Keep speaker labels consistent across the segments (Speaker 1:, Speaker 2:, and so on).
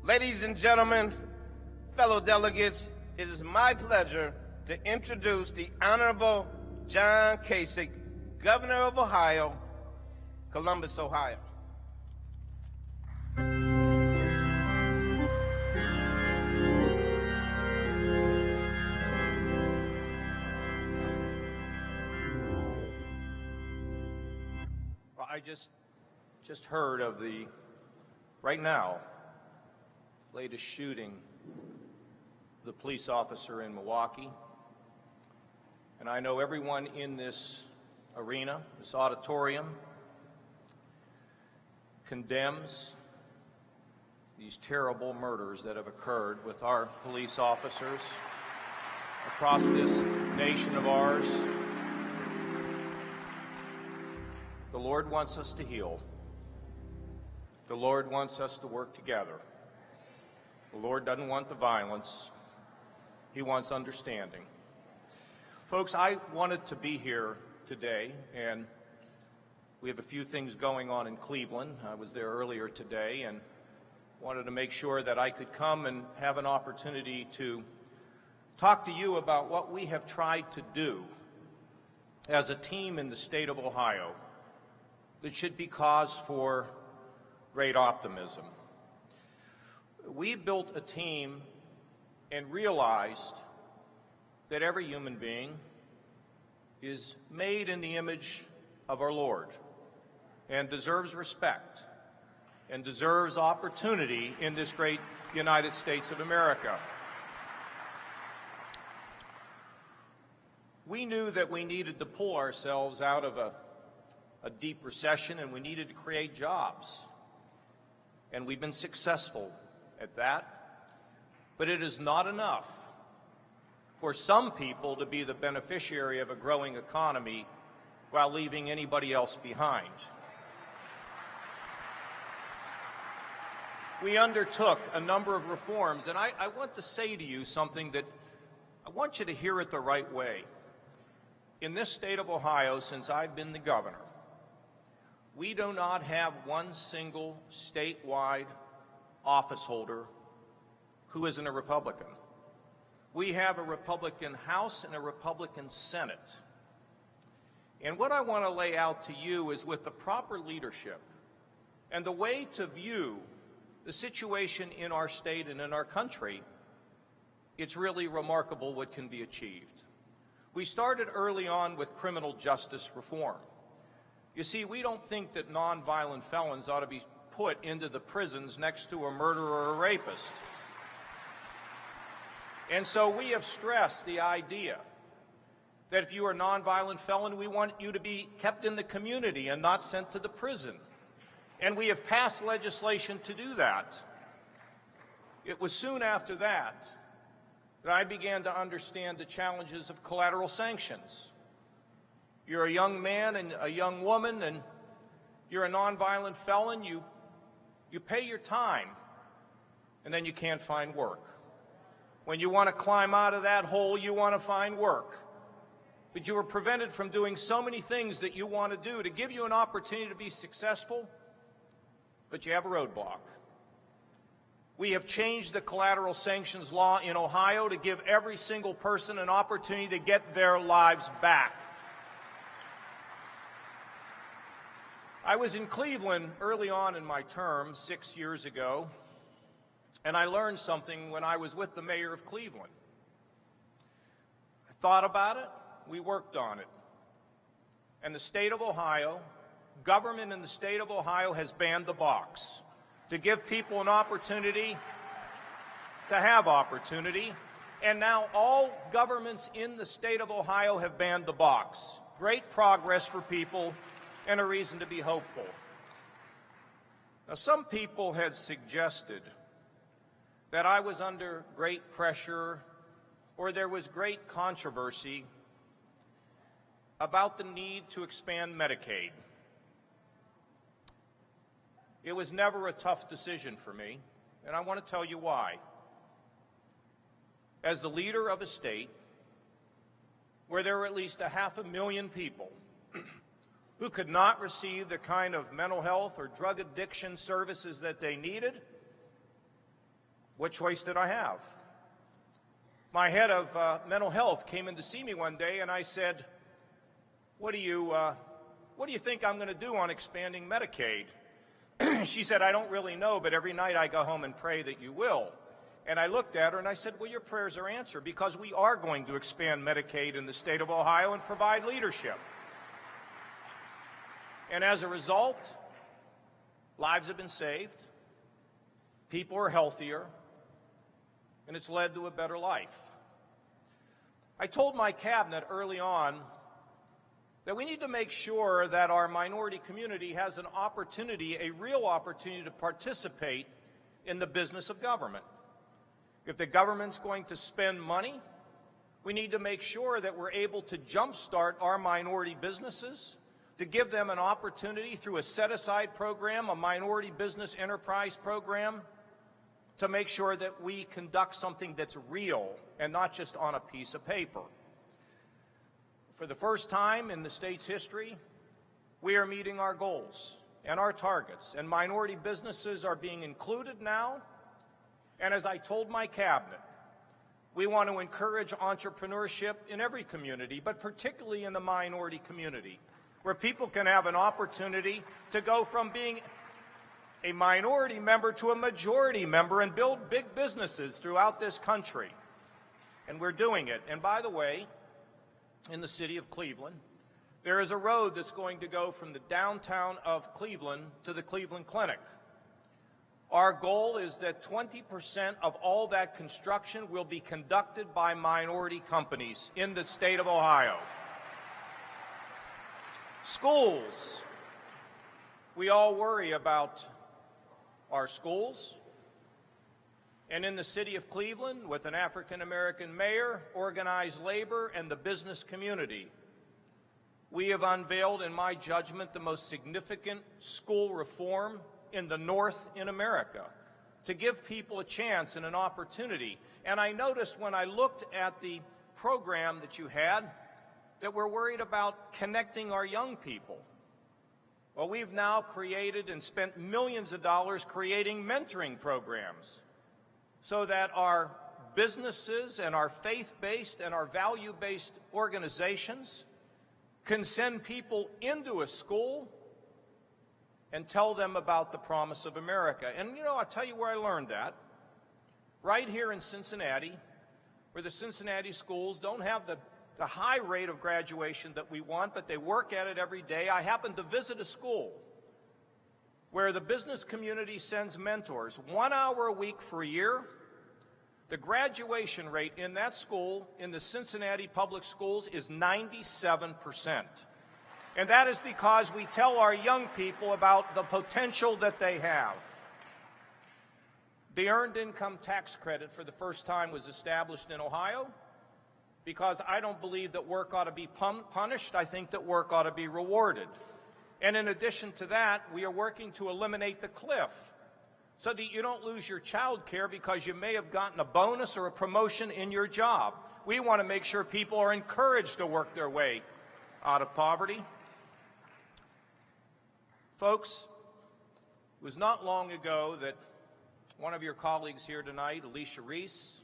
Speaker 1: Ladies and gentlemen, fellow delegates, it is my pleasure to introduce the Honorable John Kasich, Governor of Ohio, Columbus, Ohio.
Speaker 2: Well, I just heard of the, right now, latest shooting of the police officer in Milwaukee. And I know everyone in this arena, this auditorium, condemns these terrible murders that have occurred with our police officers across this nation of ours. The Lord wants us to heal. The Lord wants us to work together. The Lord doesn't want the violence. He wants understanding. Folks, I wanted to be here today, and we have a few things going on in Cleveland. I was there earlier today and wanted to make sure that I could come and have an opportunity to talk to you about what we have tried to do as a team in the state of Ohio that should be cause for great optimism. We built a team and realized that every human being is made in the image of our Lord and deserves respect and deserves opportunity in this great United States of America. We knew that we needed to pull ourselves out of a deep recession, and we needed to create jobs. And we've been successful at that. But it is not enough for some people to be the beneficiary of a growing economy while leaving anybody else behind. We undertook a number of reforms, and I want to say to you something that I want you to hear it the right way. In this state of Ohio, since I've been the governor, we do not have one single statewide office holder who isn't a Republican. We have a Republican House and a Republican Senate. And what I want to lay out to you is, with the proper leadership and the way to view the situation in our state and in our country, it's really remarkable what can be achieved. We started early on with criminal justice reform. You see, we don't think that nonviolent felons ought to be put into the prisons next to a murderer or a rapist. And so we have stressed the idea that if you are a nonviolent felon, we want you to be kept in the community and not sent to the prison. And we have passed legislation to do that. It was soon after that that I began to understand the challenges of collateral sanctions. You're a young man and a young woman, and you're a nonviolent felon. You pay your time, and then you can't find work. When you want to climb out of that hole, you want to find work. But you were prevented from doing so many things that you want to do to give you an opportunity to be successful, but you have a roadblock. We have changed the collateral sanctions law in Ohio to give every single person an opportunity to get their lives back. I was in Cleveland early on in my term 6 years ago, and I learned something when I was with the mayor of Cleveland. I thought about it, we worked on it. And the state of Ohio, government in the state of Ohio, has banned the box to give people an opportunity to have opportunity. And now all governments in the state of Ohio have banned the box. Great progress for people and a reason to be hopeful. Now, some people had suggested that I was under great pressure or there was great controversy about the need to expand Medicaid. It was never a tough decision for me, and I want to tell you why. As the leader of a state where there were at least 500,000 people who could not receive the kind of mental health or drug addiction services that they needed, What choice did I have? My head of mental health came in to see me one day, and I said, what do you think I'm going to do on expanding Medicaid? She said, I don't really know, but every night I go home and pray that you will. And I looked at her and I said, well, your prayers are answered, because we are going to expand Medicaid in the state of Ohio and provide leadership. And as a result, lives have been saved, people are healthier, and it's led to a better life. I told my cabinet early on that we need to make sure that our minority community has an opportunity, a real opportunity, to participate in the business of government. If the government's going to spend money, we need to make sure that we're able to jumpstart our minority businesses, to give them an opportunity through a set-aside program, a minority business enterprise program, to make sure that we conduct something that's real and not just on a piece of paper. For the first time in the state's history, we are meeting our goals and our targets, and minority businesses are being included now. And as I told my cabinet, we want to encourage entrepreneurship in every community, but particularly in the minority community, where people can have an opportunity to go from being a minority member to a majority member and build big businesses throughout this country. And we're doing it. And by the way, in the city of Cleveland, there is a road that's going to go from the downtown of Cleveland to the Cleveland Clinic. Our goal is that 20% of all that construction will be conducted by minority companies in the state of Ohio. Schools. We all worry about our schools. And in the city of Cleveland, with an African-American mayor, organized labor, and the business community, we have unveiled, in my judgment, the most significant school reform in the North in America, to give people a chance and an opportunity. And I noticed when I looked at the program that you had that we're worried about connecting our young people. Well, we've now created and spent millions of dollars creating mentoring programs so that our businesses and our faith-based and our value-based organizations can send people into a school and tell them about the promise of America. And, you know, I'll tell you where I learned that. Right here in Cincinnati, where the Cincinnati schools don't have the high rate of graduation that we want, but they work at it every day. I happened to visit a school where the business community sends mentors 1 hour a week for a year. The graduation rate in that school, in the Cincinnati public schools, is 97%. And that is because we tell our young people about the potential that they have. The Earned Income Tax Credit for the first time was established in Ohio because I don't believe that work ought to be punished. I think that work ought to be rewarded. And in addition to that, we are working to eliminate the cliff so that you don't lose your child care because you may have gotten a bonus or a promotion in your job. We want to make sure people are encouraged to work their way out of poverty. Folks, it was not long ago that one of your colleagues here tonight, Alicia Reese,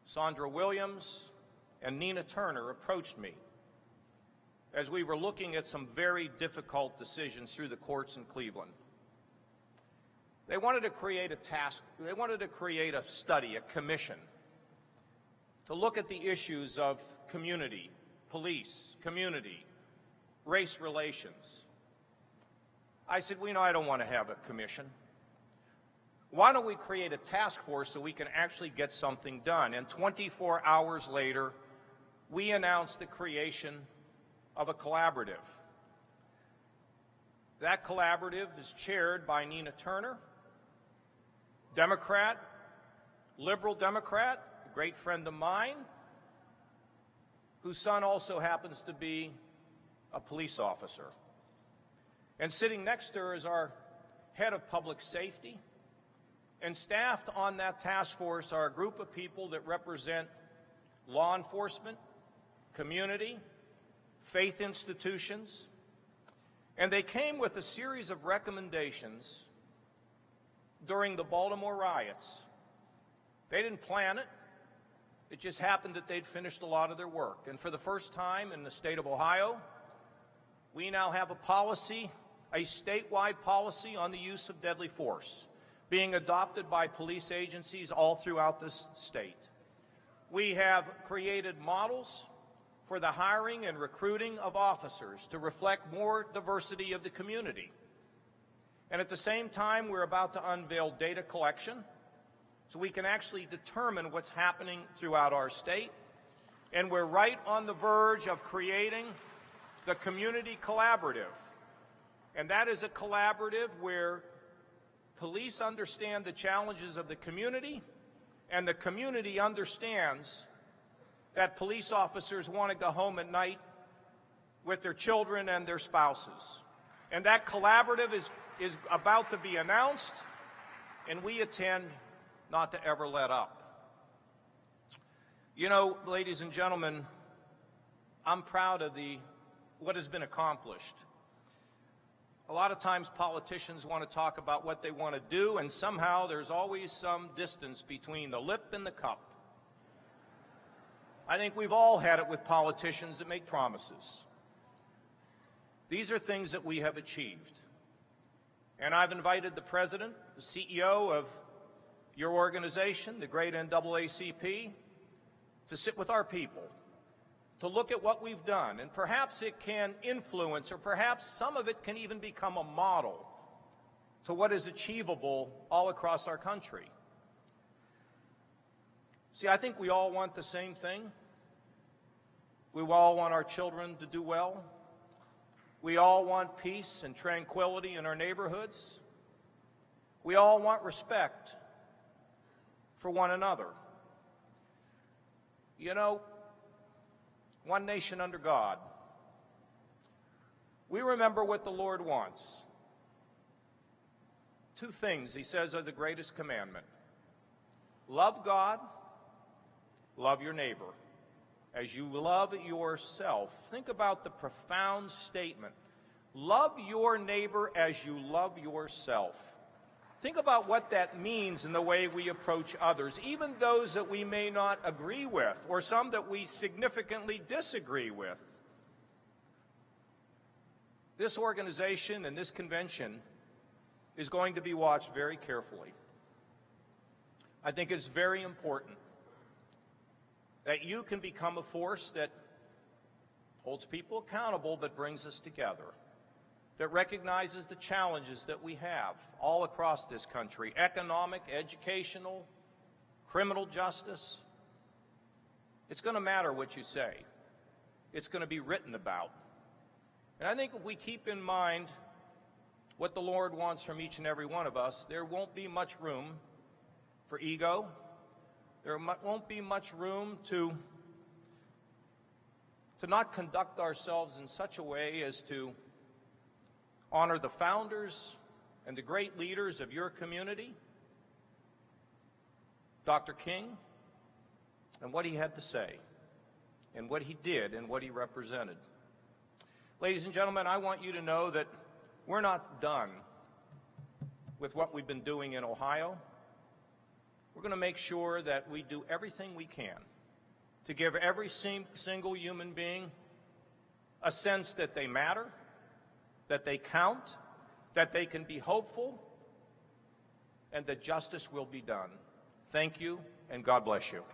Speaker 2: Sandra Williams, and Nina Turner approached me as we were looking at some very difficult decisions through the courts in Cleveland. They wanted to create a study, a commission, to look at the issues of community, police, community, race relations. I said, well, you know, I don't want to have a commission. Why don't we create a task force so we can actually get something done? And 24 hours later, we announced the creation of a collaborative. That collaborative is chaired by Nina Turner, Democrat, liberal Democrat, a great friend of mine, whose son also happens to be a police officer. And sitting next to her is our head of public safety. And staffed on that task force are a group of people that represent law enforcement, community, faith institutions. And they came with a series of recommendations during the Baltimore riots They didn't plan it. It just happened that they'd finished a lot of their work. And for the first time in the state of Ohio, we now have a policy, a statewide policy on the use of deadly force, being adopted by police agencies all throughout this state. We have created models for the hiring and recruiting of officers to reflect more diversity of the community. And at the same time, we're about to unveil data collection so we can actually determine what's happening throughout our state. And we're right on the verge of creating the Community Collaborative. And that is a collaborative where police understand the challenges of the community, and the community understands that police officers want to go home at night with their children and their spouses. And that collaborative is about to be announced, and we intend not to ever let up. You know, ladies and gentlemen, I'm proud of what has been accomplished. A lot of times politicians want to talk about what they want to do, and somehow there's always some distance between the lip and the cup. I think we've all had it with politicians that make promises. These are things that we have achieved. And I've invited the president, the CEO of your organization, the great NAACP, to sit with our people, to look at what we've done, and perhaps it can influence, or perhaps some of it can even become a model to what is achievable all across our country. See, I think we all want the same thing. We all want our children to do well. We all want peace and tranquility in our neighborhoods. We all want respect for one another. You know, one nation under God. We remember what the Lord wants. Two things, he says, are the greatest commandment. Love God, love your neighbor as you love yourself. Think about the profound statement. Love your neighbor as you love yourself. Think about what that means in the way we approach others, even those that we may not agree with, or some that we significantly disagree with. This organization and this convention is going to be watched very carefully. I think it's very important that you can become a force that holds people accountable but brings us together, that recognizes the challenges that we have all across this country, economic, educational, criminal justice. It's going to matter what you say. It's going to be written about. And I think if we keep in mind what the Lord wants from each and every one of us, there won't be much room for ego. There won't be much room to not conduct ourselves in such a way as to honor the founders and the great leaders of your community, Dr. King, and what he had to say, and what he did, and what he represented. Ladies and gentlemen, I want you to know that we're not done with what we've been doing in Ohio. We're going to make sure that we do everything we can to give every single human being a sense that they matter, that they count, that they can be hopeful, and that justice will be done. Thank you, and God bless you.